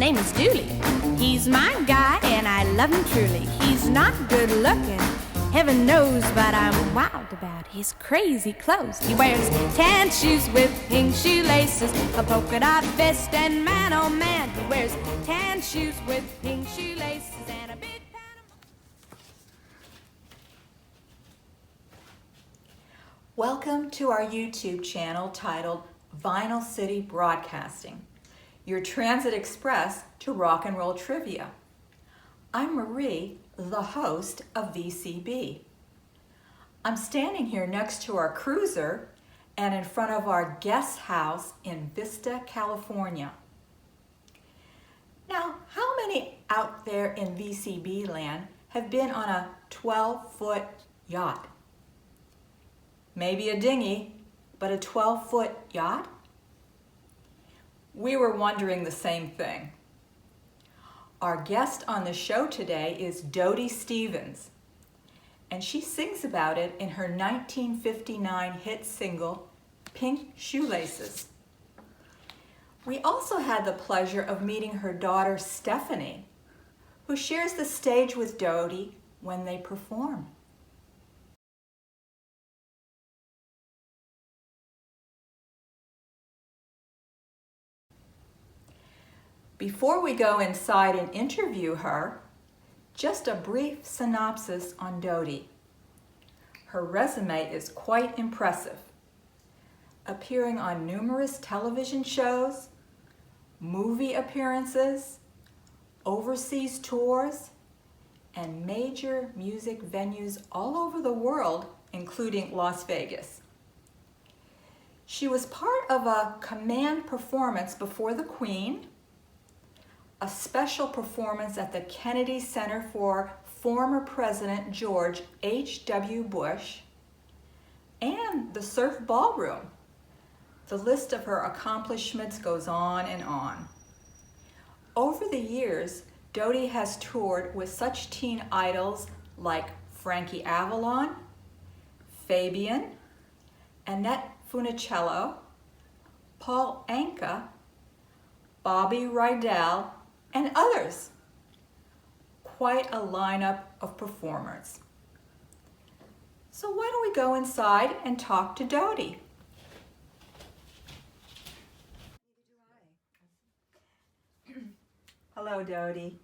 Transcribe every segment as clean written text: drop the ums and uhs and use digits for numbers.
name is Dooley. He's my guy and I love him truly. He's not good looking, heaven knows, but I'm wild about his crazy clothes. He wears tan shoes with pink shoelaces, a polka dot vest, and man, oh man, he wears tan shoes with pink shoelaces and a big Panama. Welcome to our YouTube channel titled Vinyl City Broadcasting, your transit express to rock and roll trivia. I'm Marie, the host of VCB. I'm standing here next to our cruiser and in front of our guest house in Vista, California. Now, how many out there in VCB land have been on a 12-foot yacht? Maybe a dinghy, but a 12-foot yacht? We were wondering the same thing. Our guest on the show today is Dodie Stevens, and she sings about it in her 1959 hit single, Pink Shoelaces. We also had the pleasure of meeting her daughter, Stephanie, who shares the stage with Dodie when they perform. Before we go inside and interview her, just a brief synopsis on Dodie. Her resume is quite impressive, appearing on numerous television shows, movie appearances, overseas tours, and major music venues all over the world, including Las Vegas. She was part of a command performance before the Queen, a special performance at the Kennedy Center for former President George H.W. Bush, and the Surf Ballroom. The list of her accomplishments goes on and on. Over the years, Dodie has toured with such teen idols like Frankie Avalon, Fabian, Annette Funicello, Paul Anka, Bobby Rydell, and others. Quite a lineup of performers. So why don't we go inside and talk to Dodie? Hello, Dodie.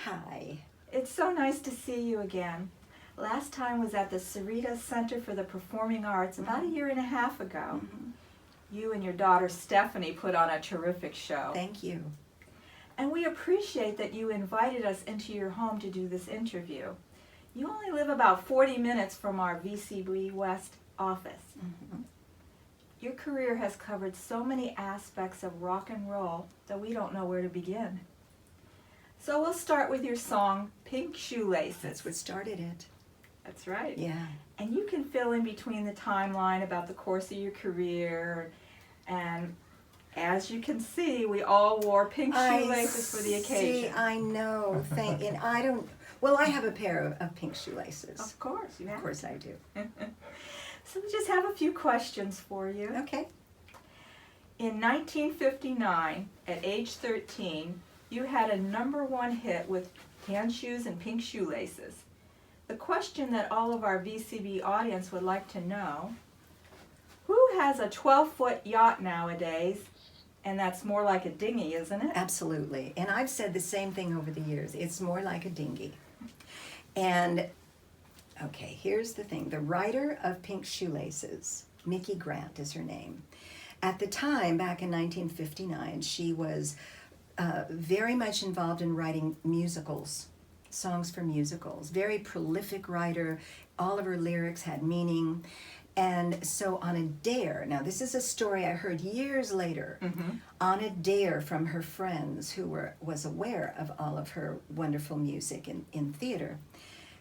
Hi. It's so nice to see you again. Last time was at the Sarita Center for the Performing Arts about a year and a half ago. Mm-hmm. You and your daughter Stephanie put on a terrific show. Thank you. And we appreciate that you invited us into your home to do this interview. You only live about 40 minutes from our VCB West office. Mm-hmm. Your career has covered so many aspects of rock and roll that we don't know where to begin. So we'll start with your song, Pink Shoelaces. That's what started it. That's right. Yeah. And you can fill in between the timeline about the course of your career. And as you can see, we all wore pink shoelaces for the occasion. I know. And I don't, I have a pair of pink shoelaces. Of course, you have. Of course I do. So we just have a few questions for you. Okay. In 1959, at age 13, you had a #1 hit with Tan Shoes and Pink Shoelaces. The question that all of our VCB audience would like to know, who has a 12-foot yacht nowadays? And that's more like a dinghy, isn't it? Absolutely. And I've said the same thing over the years. It's more like a dinghy. And, okay, here's the thing. The writer of Pink Shoelaces, Mickey Grant is her name. At the time, back in 1959, she was very much involved in writing musicals, songs for musicals. Very prolific writer. All of her lyrics had meaning. And so on a dare, now this is a story I heard years later, on a dare from her friends who was aware of all of her wonderful music in theater,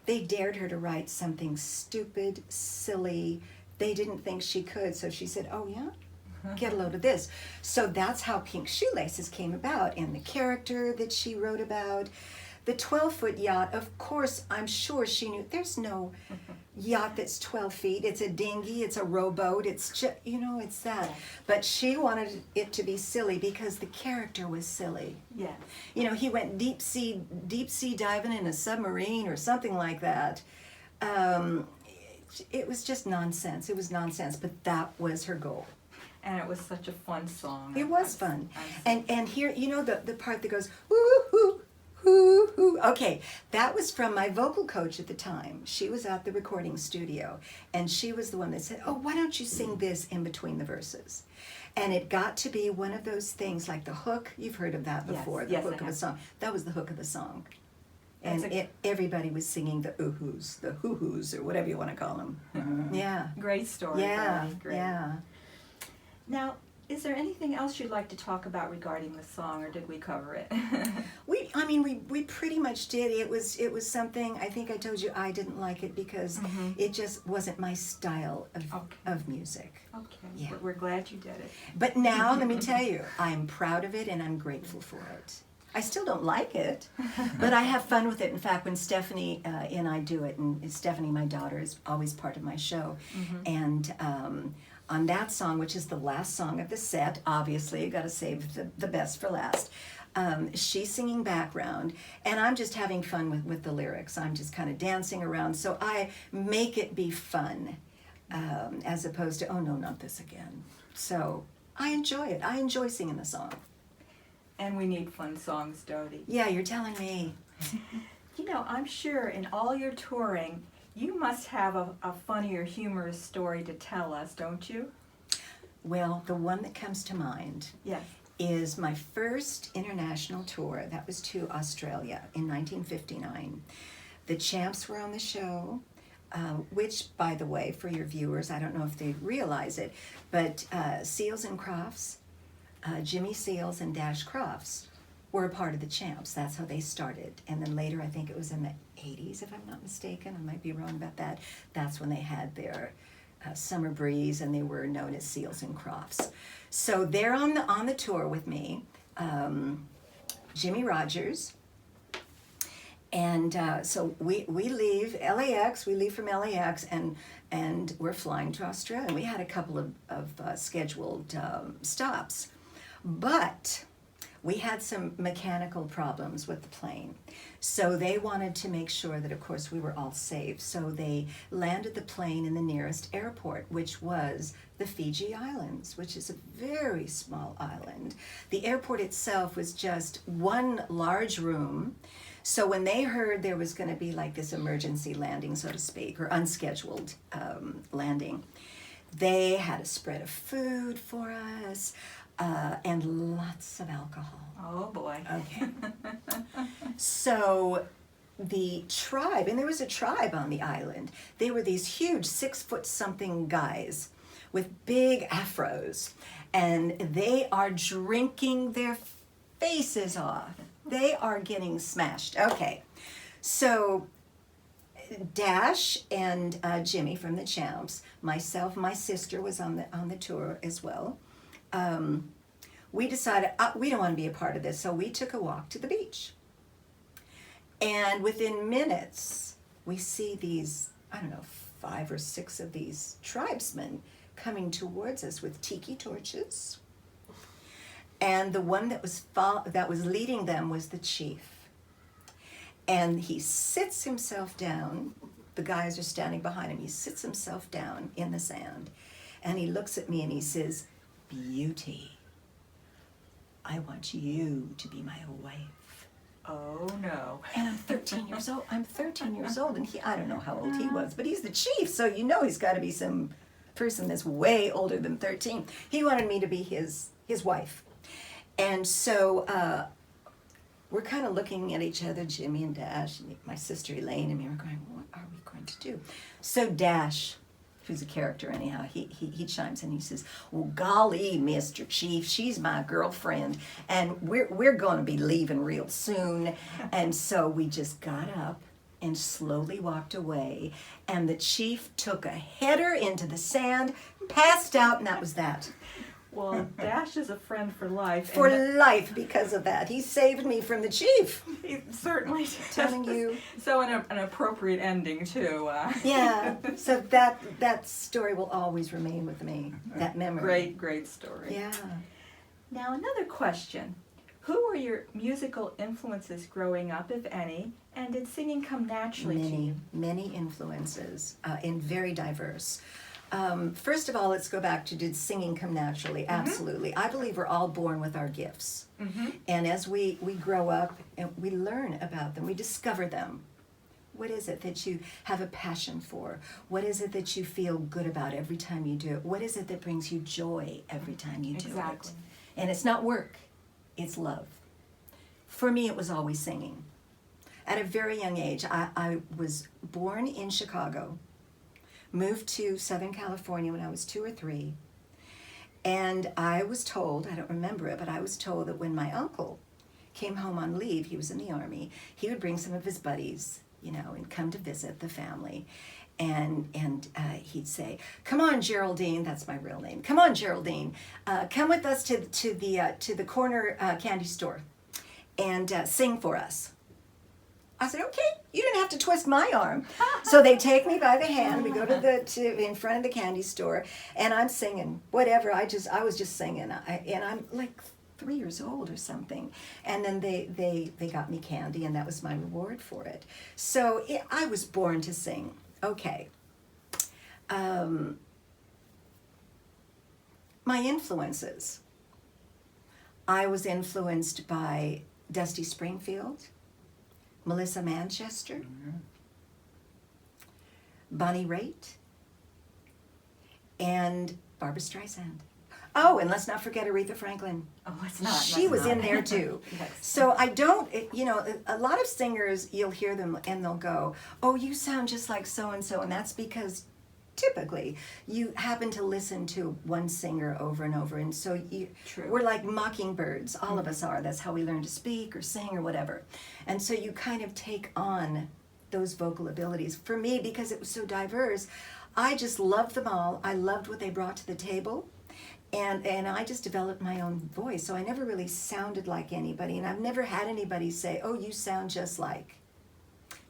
they dared her to write something stupid, silly. They didn't think she could, so she said, oh yeah? Get a load of this. So that's how Pink Shoelaces came about, and the character that she wrote about, The 12-foot yacht, of course, I'm sure she knew. There's no yacht that's 12 feet. It's a dinghy, it's a rowboat, it's just, it's that. But she wanted it to be silly because the character was silly. Yes. He went deep sea diving in a submarine or something like that. It was just nonsense. It was nonsense, but that was her goal. And it was such a fun song. It was fun. And here, the part that goes, woo-hoo, hoo-hoo. Okay, that was from my vocal coach at the time. She was at the recording studio, and she was the one that said, oh, why don't you sing this in between the verses? And it got to be one of those things like the hook. You've heard of that before, the hook of a song. That was the hook of the song. And everybody was singing the ooh-hoos, the hoo-hoos, or whatever you want to call them. Yeah. Great story. Yeah, Great. yeah. Now, is there anything else you'd like to talk about regarding the song, or did we cover it? We pretty much did. It was something, I think I told you I didn't like it because it just wasn't my style of music. Okay, Yeah. we're glad you did it. But now, let me tell you, I'm proud of it and I'm grateful for it. I still don't like it, but I have fun with it. In fact, when Stephanie and I do it, and Stephanie, my daughter, is always part of my show, and on that song, which is the last song of the set, obviously, you got to save the best for last. She's singing background, and I'm just having fun with the lyrics. I'm just kind of dancing around, so I make it be fun, as opposed to, oh no, not this again. So I enjoy it. I enjoy singing the song. And we need fun songs, Dodie. Yeah, you're telling me. I'm sure in all your touring, you must have a funny or humorous story to tell us, don't you? Well, the one that comes to mind Yes. is my first international tour. That was to Australia in 1959. The Champs were on the show, which, by the way, for your viewers, I don't know if they realize it, but Seals and Crofts, Jimmy Seals and Dash Crofts were a part of the Champs. That's how they started. And then later, I think it was in the 80s, if I'm not mistaken. I might be wrong about that. That's when they had their Summer Breeze, and they were known as Seals and Crofts. So they're on the tour with me. Jimmy Rogers. And so we leave LAX. We leave from LAX, and we're flying to Australia. We had a couple of scheduled stops. But we had some mechanical problems with the plane. So they wanted to make sure that, of course, we were all safe. So they landed the plane in the nearest airport, which was the Fiji Islands, which is a very small island. The airport itself was just one large room. So when they heard there was going to be like this emergency landing, so to speak, or unscheduled landing, they had a spread of food for us. And lots of alcohol. Oh boy. Okay. So the tribe, and there was a tribe on the island, they were these huge 6-foot-something guys with big afros, and they are drinking their faces off. They are getting smashed. Okay. So Dash and Jimmy from the Champs, myself, my sister was on the tour as well. We decided we don't want to be a part of this, so we took a walk to the beach. And within minutes, we see these, 5 or 6 of these tribesmen coming towards us with tiki torches. And the one that was leading them was the chief. And he sits himself down. The guys are standing behind him. He sits himself down in the sand. And he looks at me and he says, "Beauty, I want you to be my wife." Oh no. And I'm 13 years old. And I don't know how old he was, but he's the chief, so he's got to be some person that's way older than 13. He wanted me to be his wife. And so we're kind of looking at each other, Jimmy and Dash, and my sister Elaine and me, we're going, what are we going to do? So Dash, who's a character anyhow, he chimes in, he says, "Well, golly, Mr. Chief, she's my girlfriend, and we're going to be leaving real soon." And so we just got up and slowly walked away, and the chief took a header into the sand, passed out, and that was that. Well, Dash is a friend for life. For life because of that. He saved me from the chief. He certainly did. Telling you. So an appropriate ending, too. Yeah, so that story will always remain with me, that memory. Great story. Yeah. Now, another question. Who were your musical influences growing up, if any, and did singing come naturally to you? Many influences, and very diverse. First of all, let's go back to, did singing come naturally? Absolutely. I believe we're all born with our gifts. And as we grow up and we learn about them, we discover them. What is it that you have a passion for? What is it that you feel good about every time you do it? What is it that brings you joy every time you do it? And it's not work, it's love. For me, it was always singing. At a very young age, I was born in Chicago, moved to Southern California when I was 2 or 3, and I was told, I don't remember it, but I was told that when my uncle came home on leave, he was in the Army, he would bring some of his buddies, you know, and come to visit the family. And he'd say, "Come on, Geraldine," that's my real name. "Come on, Geraldine, come with us to the corner candy store and sing for us." I said, "Okay, you didn't have to twist my arm." So they take me by the hand. We go to in front of the candy store, and I'm singing whatever. I was just singing, and I'm like 3 years old or something. And then they got me candy, and that was my reward for it. So I was born to sing. Okay. My influences. I was influenced by Dusty Springfield, Melissa Manchester, Bonnie Raitt, and Barbra Streisand. Oh, and let's not forget Aretha Franklin. Oh, let's not. She was in there too. Yes. So I don't, you know, a lot of singers, you'll hear them and they'll go, "Oh, you sound just like so-and-so," and that's because typically you happen to listen to one singer over and over, and so we're like mockingbirds. All of us are. That's how we learn to speak or sing or whatever. And so you kind of take on those vocal abilities. For me, because it was so diverse, I just loved them all. I loved what they brought to the table. And I just developed my own voice, so I never really sounded like anybody, and I've never had anybody say, "Oh, you sound just like."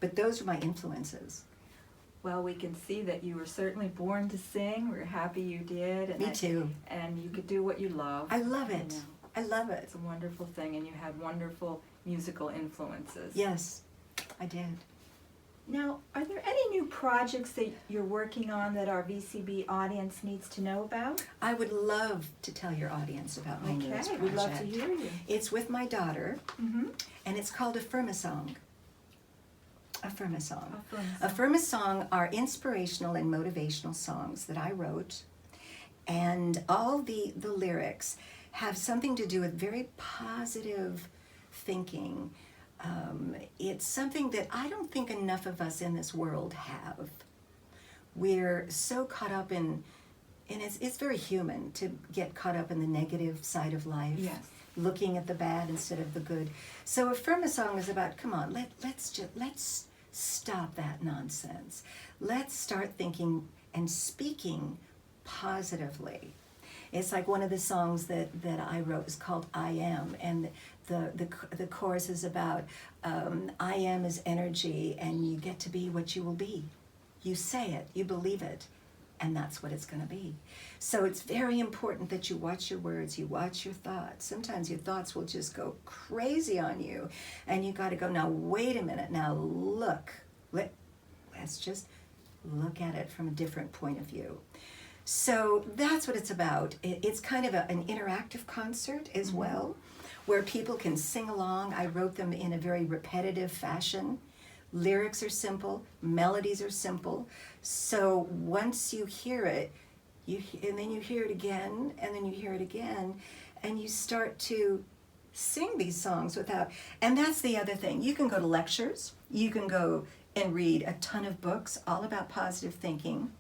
But those were my influences. Well, we can see that you were certainly born to sing. We're happy you did. And Me too. And you could do what you love. I love it. You know, I love it. it's a wonderful thing, and you had wonderful musical influences. Yes, I did. Now, are there any new projects that you're working on that our VCB audience needs to know about? I would love to tell your audience about my newest project. We'd love to hear you. It's with my daughter, and it's called Affirm-a-Song. Affirm-a-Song. Affirm-a-Song are inspirational and motivational songs that I wrote, and all the lyrics have something to do with very positive thinking. It's something that I don't think enough of us in this world have. We're so caught up in, and it's very human to get caught up in the negative side of life. Yes. Looking at the bad instead of the good. So Affirm-a-Song is about, come on, let's stop that nonsense. Let's start thinking and speaking positively. It's like one of the songs that I wrote is called "I Am," and the chorus is about I am is energy, and you get to be what you will be. You say it, you believe it, and that's what it's going to be. So it's very important that you watch your words, you watch your thoughts. Sometimes your thoughts will just go crazy on you, and you got to go, now wait a minute, now look, let's just look at it from a different point of view. So that's what it's about. It's kind of an interactive concert as well, where people can sing along. I wrote them in a very repetitive fashion. Lyrics are simple, melodies are simple. So once you hear it, and then you hear it again, and then you hear it again, and you start to sing these songs without, and that's the other thing. You can go to lectures, you can go and read a ton of books all about positive thinking.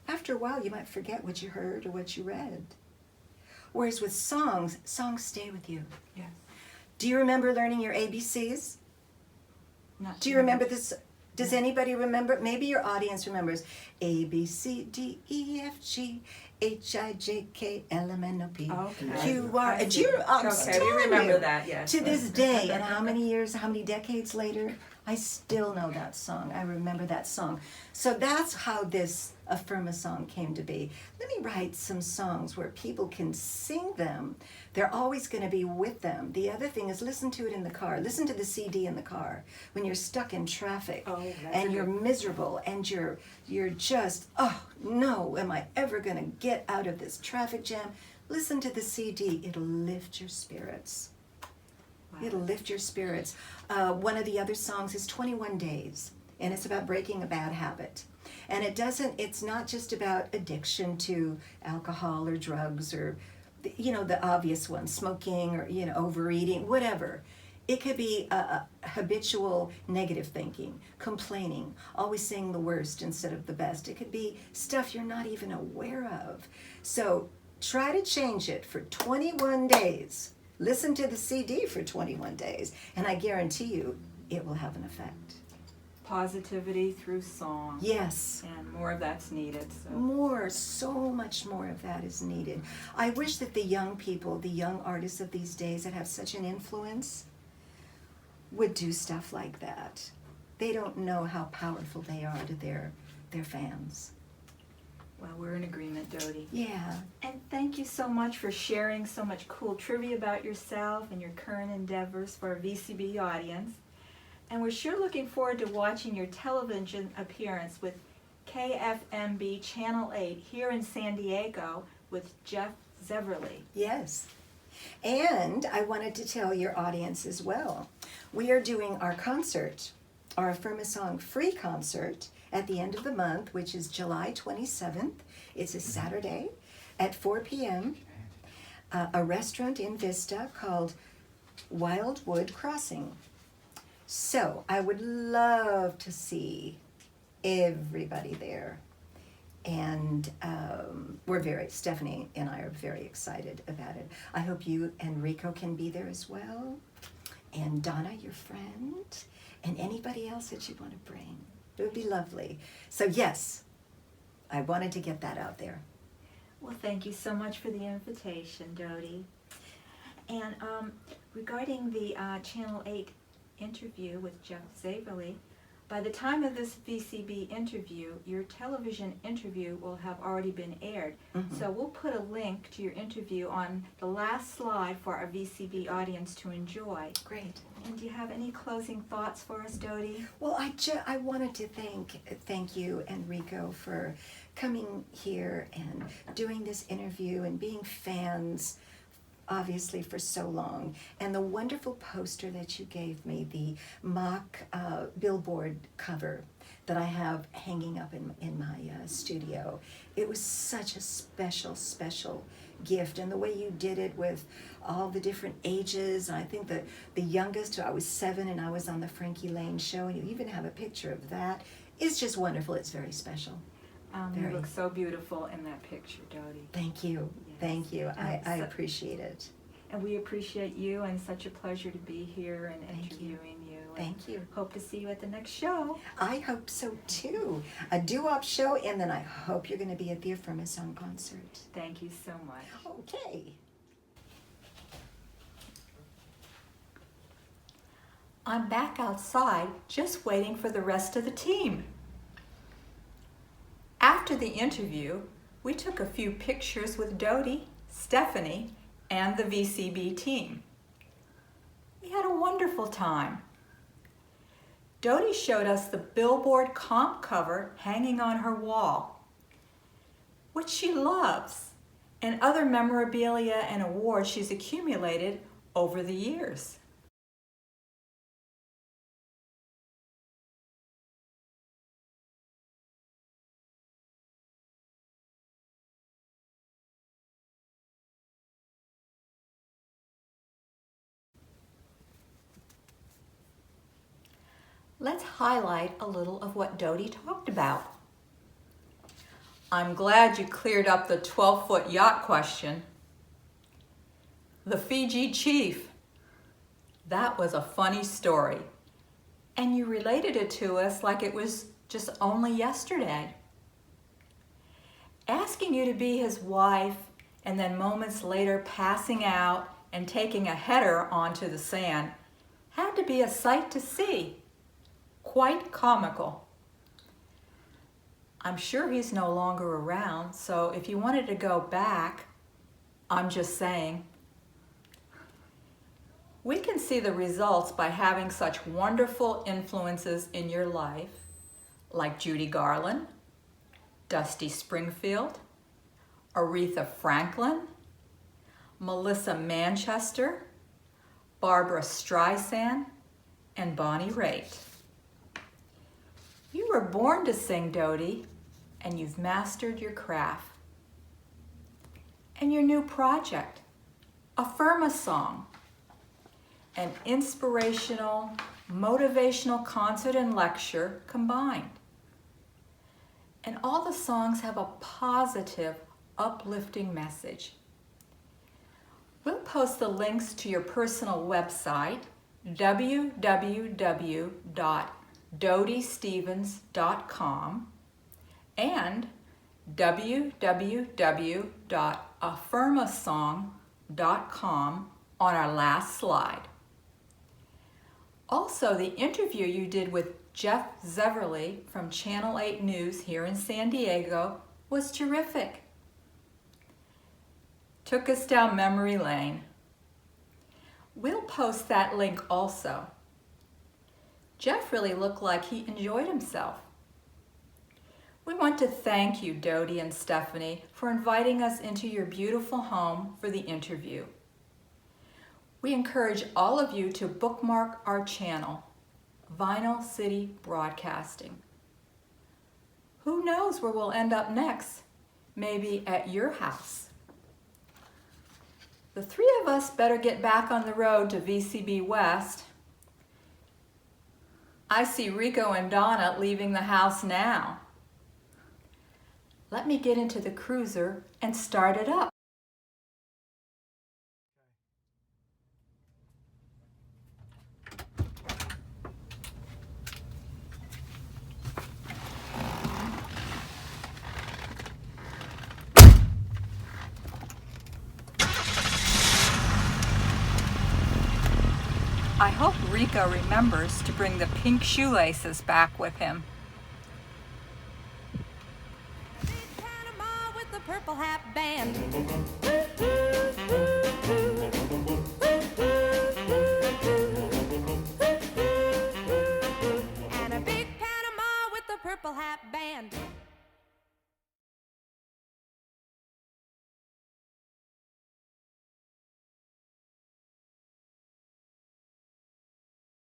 After a while, you might forget what you heard or what you read. Whereas with songs stay with you. Yes. Do you remember learning your ABCs? Not Do you remember this? Does anybody remember? Maybe your audience remembers A, B, C, D, E, F, G, H, I, J, K, L, M, N, O, P, Q, R. I Do see. you, I'm Okay, telling we remember you, that, yes. to this day, and how many years, how many decades later, I still know that song. I remember that song. So that's how this Affirma song came to be. Let me write some songs where people can sing them. They're always going to be with them. The other thing is listen to it in the car. Listen to the CD in the car when you're stuck in traffic and you're miserable and you're just, oh no, am I ever going to get out of this traffic jam? Listen to the CD. It'll lift your spirits. It'll lift your spirits. One of the other songs is 21 Days, and it's about breaking a bad habit. And it's not just about addiction to alcohol or drugs or, the obvious ones, smoking or, overeating, whatever. It could be habitual negative thinking, complaining, always saying the worst instead of the best. It could be stuff you're not even aware of. So try to change it for 21 days. Listen to the CD for 21 days, and I guarantee you it will have an effect. Positivity through song. Yes. And more of that's needed. So much more of that is needed. I wish that the young people, the young artists of these days that have such an influence would do stuff like that. They don't know how powerful they are to their fans. Well, we're in agreement, Dodie. Yeah. And thank you so much for sharing so much cool trivia about yourself and your current endeavors for our VCB audience. And we're sure looking forward to watching your television appearance with KFMB Channel 8 here in San Diego with Jeff Zeverly. Yes. And I wanted to tell your audience as well, we are doing our concert, our Affirma Song free concert at the end of the month, which is July 27th. It's a Saturday at 4 p.m. A restaurant in Vista called Wildwood Crossing. So I would love to see everybody there. And Stephanie and I are very excited about it. I hope you and Rico can be there as well. And Donna, your friend, and anybody else that you want to bring. It would be lovely. So yes, I wanted to get that out there. Well, thank you so much for the invitation, Dodie. And regarding the Channel 8 interview with Jeff Zeverly, by the time of this VCB interview, your television interview will have already been aired. Mm-hmm. So we'll put a link to your interview on the last slide for our VCB audience to enjoy. Great. And do you have any closing thoughts for us, Dodie? Well, I wanted to thank you and Rico for coming here and doing this interview and being fans, obviously, for so long. And the wonderful poster that you gave me, the mock billboard cover that I have hanging up in my studio. It was such a special, special gift. And the way you did it with all the different ages. I think the youngest, I was 7 and I was on the Frankie Lane show, and you even have a picture of that. It's just wonderful. It's very special. You look so beautiful in that picture, Dodie. Thank you. Yes. Thank you. I appreciate it. And we appreciate you, and such a pleasure to be here and interviewing you. Thank you. Hope to see you at the next show. I hope so too. A doo-wop show, and then I hope you're going to be at the Affirma Song concert. Thank you so much. Okay. I'm back outside just waiting for the rest of the team. After the interview, we took a few pictures with Dodie, Stephanie, and the VCB team. We had a wonderful time. Dodie showed us the Billboard comp cover hanging on her wall, which she loves, and other memorabilia and awards she's accumulated over the years. Let's highlight a little of what Dodie talked about. I'm glad you cleared up the 12-foot yacht question. The Fiji chief. That was a funny story. and you related it to us like it was just only yesterday. Asking you to be his wife and then moments later passing out and taking a header onto the sand had to be a sight to see. Quite comical. I'm sure he's no longer around, so if you wanted to go back, I'm just saying. We can see the results by having such wonderful influences in your life, like Judy Garland, Dusty Springfield, Aretha Franklin, Melissa Manchester, Barbara Streisand, and Bonnie Raitt. You were born to sing, Dodie, and you've mastered your craft. And your new project, Affirm a Song, an inspirational, motivational concert and lecture combined. And all the songs have a positive, uplifting message. We'll post the links to your personal website, www.dodiestevens.com, and www.affirmasong.com on our last slide. Also, the interview you did with Jeff Zeverly from Channel 8 News here in San Diego was terrific. Took us down memory lane. We'll post that link also. Jeff really looked like he enjoyed himself. We want to thank you, Dodie and Stephanie, for inviting us into your beautiful home for the interview. We encourage all of you to bookmark our channel, Vinyl City Broadcasting. Who knows where we'll end up next? Maybe at your house. The three of us better get back on the road to VCB West. I see Rico and Donna leaving the house now. Let me get into the cruiser and start it up. I hope Rico remembers to bring the pink shoelaces back with him. Panama with the Purple Hat Band.